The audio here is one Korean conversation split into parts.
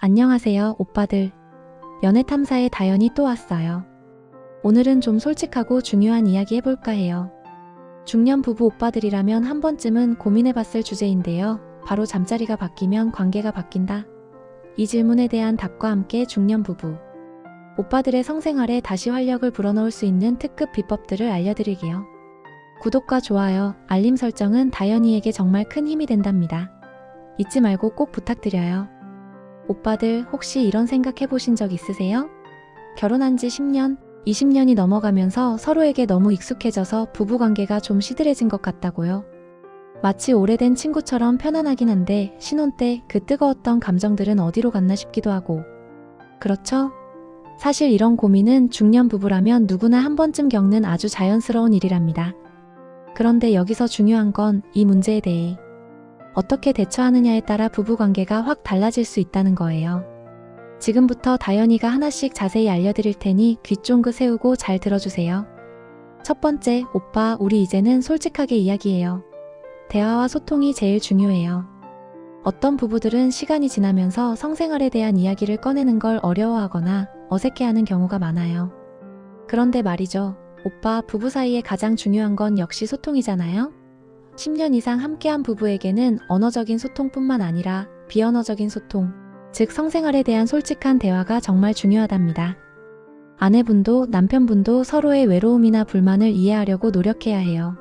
안녕하세요, 오빠들. 연애탐사의 다연이 또 왔어요. 오늘은 좀 솔직하고 중요한 이야기 해볼까 해요. 중년 부부 오빠들이라면 한 번쯤은 고민해봤을 주제인데요. 바로 잠자리가 바뀌면 관계가 바뀐다. 이 질문에 대한 답과 함께 중년 부부 오빠들의 성생활에 다시 활력을 불어넣을 수 있는 특급 비법들을 알려드릴게요. 구독과 좋아요, 알림 설정은 다연이에게 정말 큰 힘이 된답니다. 잊지 말고 꼭 부탁드려요. 오빠들 혹시 이런 생각 해보신 적 있으세요? 결혼한 지 10년, 20년이 넘어가면서 서로에게 너무 익숙해져서 부부관계가 좀 시들해진 것 같다고요. 마치 오래된 친구처럼 편안하긴 한데 신혼 때 그 뜨거웠던 감정들은 어디로 갔나 싶기도 하고. 그렇죠? 사실 이런 고민은 중년 부부라면 누구나 한 번쯤 겪는 아주 자연스러운 일이랍니다. 그런데 여기서 중요한 건 이 문제에 대해 어떻게 대처하느냐에 따라 부부관계가 확 달라질 수 있다는 거예요. 지금부터 다연이가 하나씩 자세히 알려드릴 테니 귀 쫑긋 세우고 잘 들어주세요. 첫 번째, 오빠, 우리 이제는 솔직하게 이야기해요. 대화와 소통이 제일 중요해요. 어떤 부부들은 시간이 지나면서 성생활에 대한 이야기를 꺼내는 걸 어려워하거나 어색해하는 경우가 많아요. 그런데 말이죠. 오빠, 부부 사이에 가장 중요한 건 역시 소통이잖아요? 10년 이상 함께한 부부에게는 언어적인 소통뿐만 아니라 비언어적인 소통, 즉 성생활에 대한 솔직한 대화가 정말 중요하답니다. 아내분도 남편분도 서로의 외로움이나 불만을 이해하려고 노력해야 해요.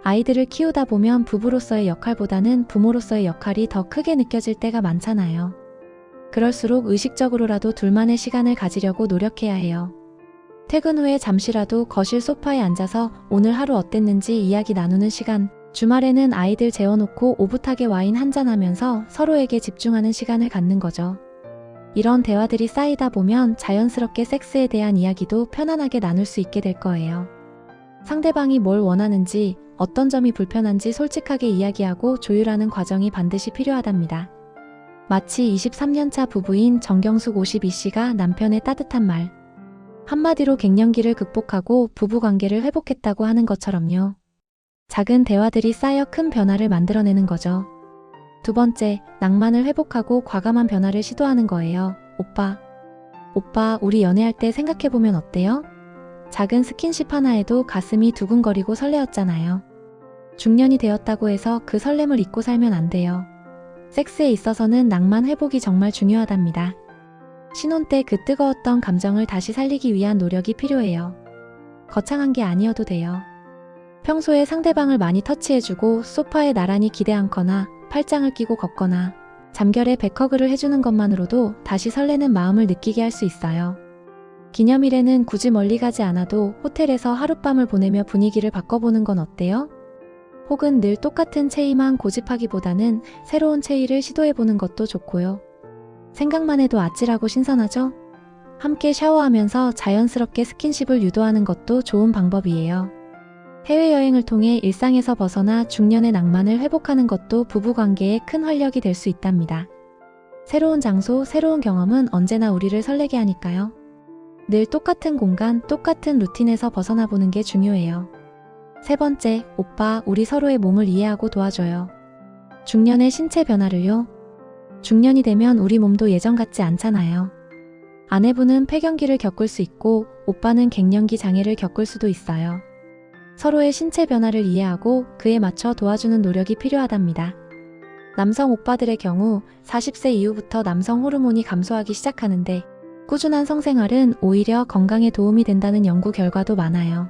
아이들을 키우다 보면 부부로서의 역할보다는 부모로서의 역할이 더 크게 느껴질 때가 많잖아요. 그럴수록 의식적으로라도 둘만의 시간을 가지려고 노력해야 해요. 퇴근 후에 잠시라도 거실 소파에 앉아서 오늘 하루 어땠는지 이야기 나누는 시간, 주말에는 아이들 재워놓고 오붓하게 와인 한잔하면서 서로에게 집중하는 시간을 갖는 거죠. 이런 대화들이 쌓이다 보면 자연스럽게 섹스에 대한 이야기도 편안하게 나눌 수 있게 될 거예요. 상대방이 뭘 원하는지, 어떤 점이 불편한지 솔직하게 이야기하고 조율하는 과정이 반드시 필요하답니다. 마치 23년차 부부인 정경숙 52씨가 남편의 따뜻한 말 한마디로 갱년기를 극복하고 부부관계를 회복했다고 하는 것처럼요. 작은 대화들이 쌓여 큰 변화를 만들어내는 거죠. 두 번째, 낭만을 회복하고 과감한 변화를 시도하는 거예요. 오빠, 우리 연애할 때 생각해보면 어때요? 작은 스킨십 하나에도 가슴이 두근거리고 설레었잖아요. 중년이 되었다고 해서 그 설렘을 잊고 살면 안 돼요. 섹스에 있어서는 낭만 회복이 정말 중요하답니다. 신혼 때 그 뜨거웠던 감정을 다시 살리기 위한 노력이 필요해요. 거창한 게 아니어도 돼요. 평소에 상대방을 많이 터치해주고 소파에 나란히 기대 앉거나 팔짱을 끼고 걷거나 잠결에 백허그를 해주는 것만으로도 다시 설레는 마음을 느끼게 할 수 있어요. 기념일에는 굳이 멀리 가지 않아도 호텔에서 하룻밤을 보내며 분위기를 바꿔보는 건 어때요? 혹은 늘 똑같은 체위만 고집하기보다는 새로운 체위를 시도해보는 것도 좋고요. 생각만 해도 아찔하고 신선하죠? 함께 샤워하면서 자연스럽게 스킨십을 유도하는 것도 좋은 방법이에요. 해외여행을 통해 일상에서 벗어나 중년의 낭만을 회복하는 것도 부부관계에 큰 활력이 될 수 있답니다. 새로운 장소, 새로운 경험은 언제나 우리를 설레게 하니까요. 늘 똑같은 공간, 똑같은 루틴에서 벗어나 보는 게 중요해요. 세 번째, 오빠, 우리 서로의 몸을 이해하고 도와줘요. 중년의 신체 변화를요. 중년이 되면 우리 몸도 예전 같지 않잖아요. 아내분은 폐경기를 겪을 수 있고 오빠는 갱년기 장애를 겪을 수도 있어요. 서로의 신체 변화를 이해하고 그에 맞춰 도와주는 노력이 필요하답니다. 남성 오빠들의 경우 40세 이후부터 남성 호르몬이 감소하기 시작하는데 꾸준한 성생활은 오히려 건강에 도움이 된다는 연구 결과도 많아요.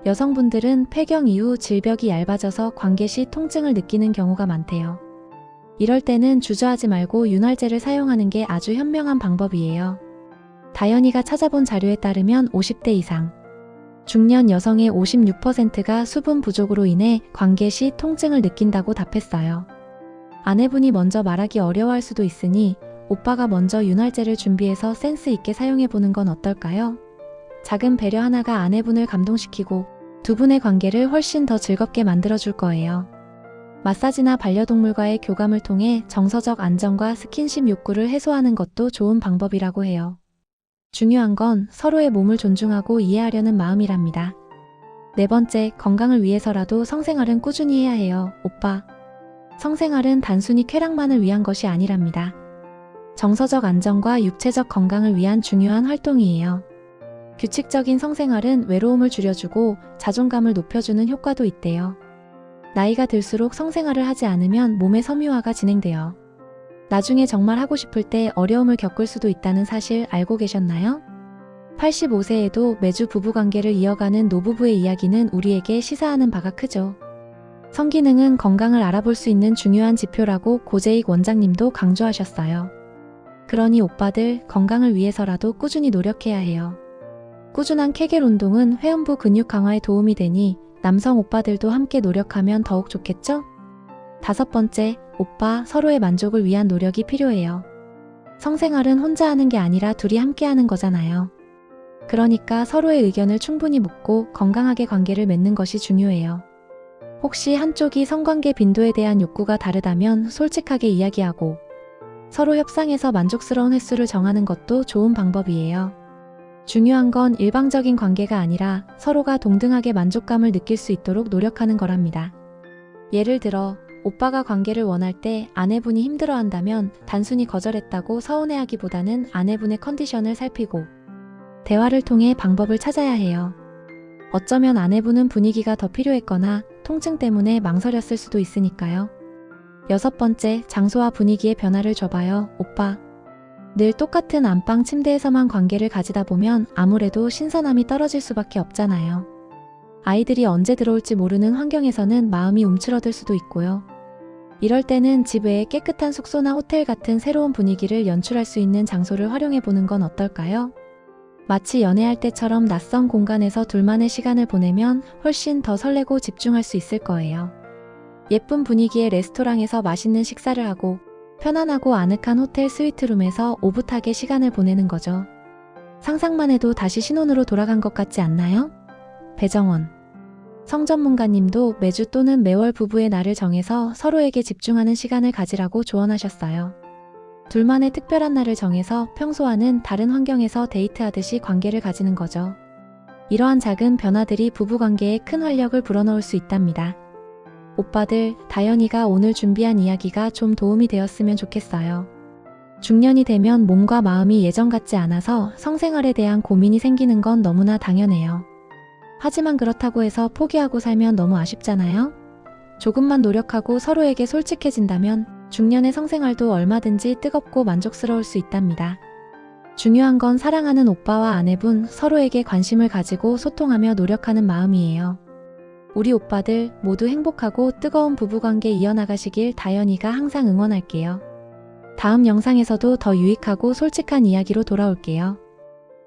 여성분들은 폐경 이후 질벽이 얇아져서 관계 시 통증을 느끼는 경우가 많대요. 이럴 때는 주저하지 말고 윤활제를 사용하는 게 아주 현명한 방법이에요. 다연이가 찾아본 자료에 따르면 50대 이상 중년 여성의 56%가 수분 부족으로 인해 관계 시 통증을 느낀다고 답했어요. 아내분이 먼저 말하기 어려워할 수도 있으니 오빠가 먼저 윤활제를 준비해서 센스 있게 사용해보는 건 어떨까요? 작은 배려 하나가 아내분을 감동시키고 두 분의 관계를 훨씬 더 즐겁게 만들어줄 거예요. 마사지나 반려동물과의 교감을 통해 정서적 안정과 스킨십 욕구를 해소하는 것도 좋은 방법이라고 해요. 중요한 건 서로의 몸을 존중하고 이해하려는 마음이랍니다. 네 번째, 건강을 위해서라도 성생활은 꾸준히 해야 해요. 오빠, 성생활은 단순히 쾌락만을 위한 것이 아니랍니다. 정서적 안정과 육체적 건강을 위한 중요한 활동이에요. 규칙적인 성생활은 외로움을 줄여주고 자존감을 높여주는 효과도 있대요. 나이가 들수록 성생활을 하지 않으면 몸의 섬유화가 진행돼요. 나중에 정말 하고 싶을 때 어려움을 겪을 수도 있다는 사실 알고 계셨나요? 85세에도 매주 부부관계를 이어가는 노부부의 이야기는 우리에게 시사하는 바가 크죠. 성기능은 건강을 알아볼 수 있는 중요한 지표라고 고재익 원장님도 강조하셨어요. 그러니 오빠들 건강을 위해서라도 꾸준히 노력해야 해요. 꾸준한 케겔 운동은 회음부 근육 강화에 도움이 되니 남성 오빠들도 함께 노력하면 더욱 좋겠죠? 5번째, 오빠 서로의 만족을 위한 노력이 필요해요. 성생활은 혼자 하는 게 아니라 둘이 함께 하는 거잖아요. 그러니까 서로의 의견을 충분히 묻고 건강하게 관계를 맺는 것이 중요해요. 혹시 한쪽이 성관계 빈도에 대한 욕구가 다르다면 솔직하게 이야기하고 서로 협상해서 만족스러운 횟수를 정하는 것도 좋은 방법이에요. 중요한 건 일방적인 관계가 아니라 서로가 동등하게 만족감을 느낄 수 있도록 노력하는 거랍니다. 예를 들어 오빠가 관계를 원할 때 아내분이 힘들어한다면 단순히 거절했다고 서운해하기보다는 아내분의 컨디션을 살피고 대화를 통해 방법을 찾아야 해요. 어쩌면 아내분은 분위기가 더 필요했거나 통증 때문에 망설였을 수도 있으니까요. 6번째, 장소와 분위기의 변화를 줘봐요. 오빠. 늘 똑같은 안방 침대에서만 관계를 가지다 보면 아무래도 신선함이 떨어질 수밖에 없잖아요. 아이들이 언제 들어올지 모르는 환경에서는 마음이 움츠러들 수도 있고요. 이럴 때는 집 외에 깨끗한 숙소나 호텔 같은 새로운 분위기를 연출할 수 있는 장소를 활용해 보는 건 어떨까요? 마치 연애할 때처럼 낯선 공간에서 둘만의 시간을 보내면 훨씬 더 설레고 집중할 수 있을 거예요. 예쁜 분위기의 레스토랑에서 맛있는 식사를 하고 편안하고 아늑한 호텔 스위트룸에서 오붓하게 시간을 보내는 거죠. 상상만 해도 다시 신혼으로 돌아간 것 같지 않나요? 배정원 성전문가님도 매주 또는 매월 부부의 날을 정해서 서로에게 집중하는 시간을 가지라고 조언하셨어요. 둘만의 특별한 날을 정해서 평소와는 다른 환경에서 데이트하듯이 관계를 가지는 거죠. 이러한 작은 변화들이 부부관계에 큰 활력을 불어넣을 수 있답니다. 오빠들, 다현이가 오늘 준비한 이야기가 좀 도움이 되었으면 좋겠어요. 중년이 되면 몸과 마음이 예전 같지 않아서 성생활에 대한 고민이 생기는 건 너무나 당연해요. 하지만 그렇다고 해서 포기하고 살면 너무 아쉽잖아요? 조금만 노력하고 서로에게 솔직해진다면 중년의 성생활도 얼마든지 뜨겁고 만족스러울 수 있답니다. 중요한 건 사랑하는 오빠와 아내분 서로에게 관심을 가지고 소통하며 노력하는 마음이에요. 우리 오빠들 모두 행복하고 뜨거운 부부관계 이어나가시길 다현이가 항상 응원할게요. 다음 영상에서도 더 유익하고 솔직한 이야기로 돌아올게요.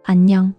안녕.